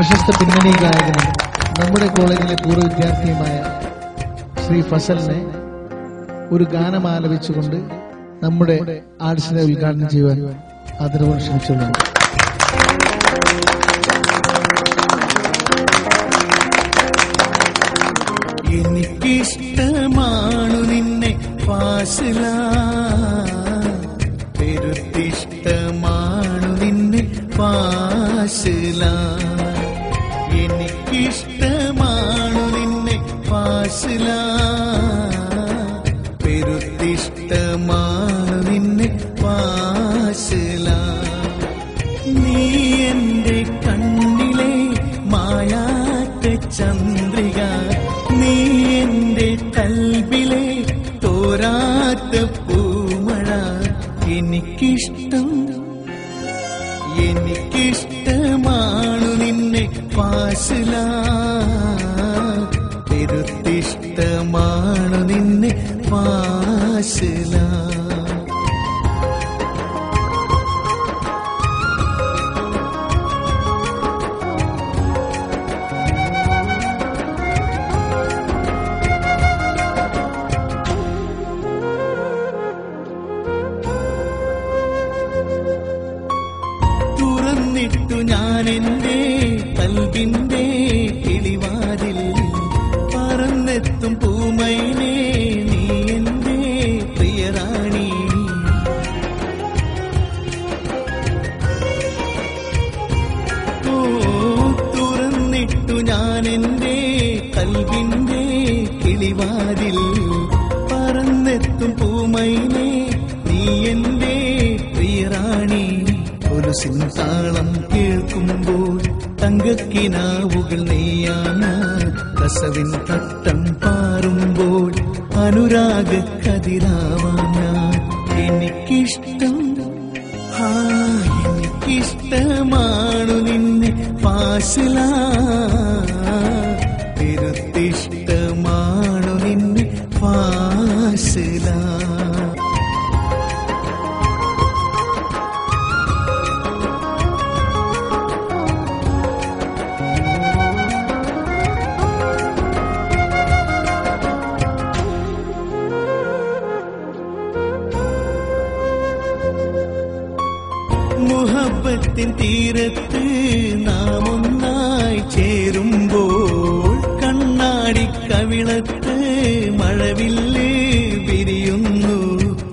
പ്രശസ്ത പിന്നണി ഗായകനും നമ്മുടെ കോളേജിലെ പൂർവ്വ വിദ്യാർത്ഥിയുമായ ശ്രീ ഫസലിനെ ഒരു ഗാനം ആലപിച്ചുകൊണ്ട് നമ്മുടെ ആർട്സിനെ ഉദ്ഘാടനം ചെയ്യുവാൻ ആദരവോടെ ക്ഷണിച്ചുകൊള്ളുന്നു. എനിക്കിഷ്ടമാണു നിന്നെ ഫാസില, പെരുത്തിഷ്ടമാണു നിന്നെ ഫാസില. എനിക്കിഷ്ടമാണു നിന്നെ ഫാസില, പെരുത്തിഷ്ടമാണു നിന്നെ ഫാസില. നീ എന്റെ കണ്ണിലെ മായാത്ത ചന്ദ്രിക, നീ എന്റെ കൽബിലെ തോരാത്ത പൂമഴ. എനിക്കിഷ്ടമാണു നിന്നെ ഫാസില, പെരുത്തിഷ്ടമാണു നിന്നെ ഫാസില. തുറന്നിട്ടു ഞാനെന്റെ കൽബിന്റെ കിളിവാതിൽ, പറന്നെത്തും പൂമൈനേ നീ എന്റെ പ്രിയറാണി. ഓ തുറന്നിട്ടു ഞാനെന്റെ കൽബിന്റെ കിളിവാതിൽ, പറന്നെത്തും പൂമൈനേ നീ എന്റെ പ്രിയറാണി. കൊലുസിൻ താളം കേൾക്കുമ്പോൾ തങ്കക്കിനാവുകൾ നെയ്യാന, കസവിൻ തട്ടം പാറുമ്പോൾ അനുരാഗ കതിരാവാന. എനിക്കിഷ്ടമാണു നിന്നെ ഫാസില, പെരുത്തിഷ്ടമാണു നിന്നെ ഫാസില. മുഹബത്തിൻ തീരത്ത് നാം ഒന്നായി ചേരുമ്പോൾ, കണ്ണാടി കവിളത്ത് മഴവില്ല് വിരിയുന്നു.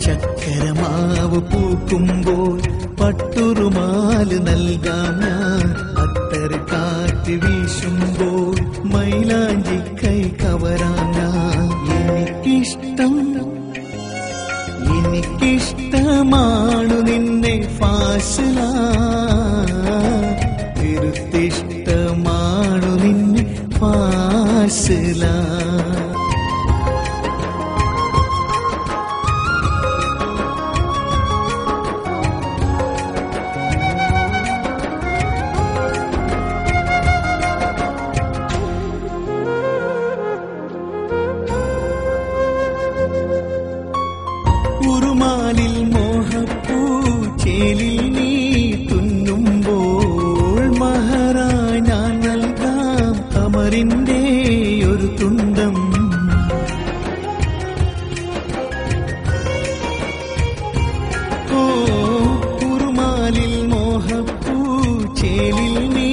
ചക്കരമാവ് പൂക്കുമ്പോൾ പട്ടുറുമാല് നൽകാം ഞാൻ, അത്തറ് കാറ്റ് വീശുമ്പോൾ മൈലാഞ്ചി കൈ കവരാം ഞാൻ. എനിക്കിഷ്ടമാണു നിന്നെ ഫാസില, പെരുത്തിഷ്ടമാണു നിന്നെ ഫാസില. ഉറുമാലിൽ മോഹപ്പൂ ചേലിൽ നീ തുന്നുമ്പോൾ, മഹറായി ഞാൻ നൽകാം കമറിന്റെ ഒരു തുണ്ടം. ഓ ഉറുമാലിൽ മോഹപ്പൂ ചേലിൽ നീ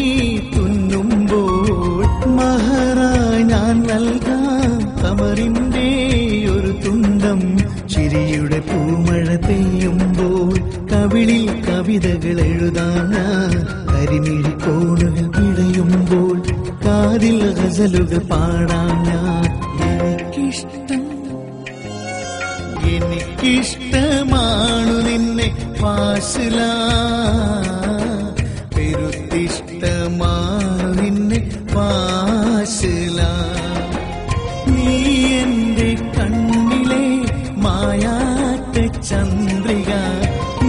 തുന്നുമ്പോൾ, മഹറായി ഞാൻ നൽകാം കമറിന്റെ ഒരു തുണ്ടം. ചിരിയുടെ പൂമഴ പെയ്യുമ്പോൾ കവിളിൽ കവിതകൾ എഴുതാന, കരിമിഴിക്കോണുകൾ പിടയുമ്പോൾ കാതിൽ ഗസലുകൾ പാടാം ഞാൻ. എനിക്കിഷ്ടമാണു നിന്നെ ഫാസില, പെരുത്തിഷ്ടമാണു നിന്നെ ഫാസില. നീ എന്റെ കണ്ണിലെ മായാത്ത ചന്ദ്രിക,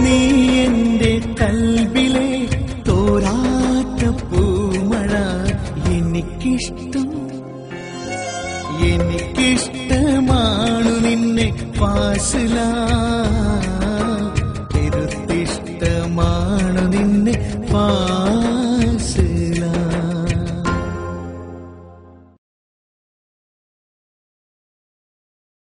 നീ എന്റെ കൽബിലെ തോരാത്ത പൂമഴ. എനിക്കിഷ്ടമാണു നിന്നെ ഫാസില,